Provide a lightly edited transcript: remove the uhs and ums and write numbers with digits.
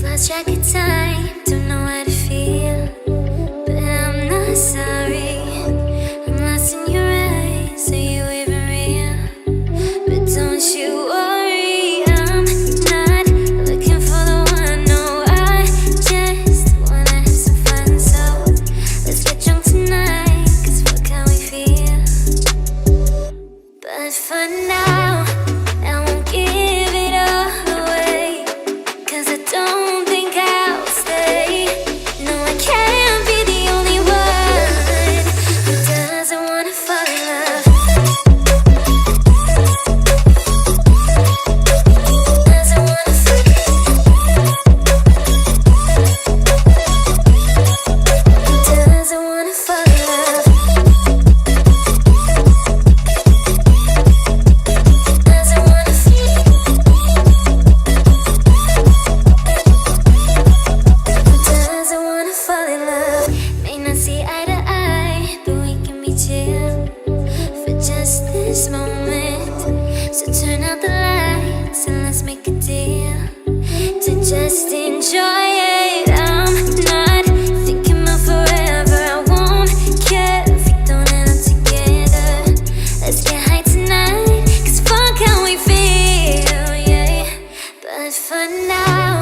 lost track of time, don't know how to feel, but I'm not sorry. I'm lost in your eyes, are you even real? But don't you worry, I'm not looking for the one. No, I just wanna have some fun. So let's get drunk tonight, cause fuck how we feel. But for now, I won't give it all away, cause I don't think I'll stay. No, I can't be the only one who doesn't wanna fall in love. Doesn't wanna fall in love. Doesn't wanna fall in love. Doesn't wanna feel. Doesn't wanna fall in love. May not see eye to eye, but we can be chill for just this moment. So turn out the lights and let's make a deal to just enjoy it. I'm not thinking about forever. I won't care if we don't end up together. Let's get high tonight, cause fuck how we feel, yeah. But for now,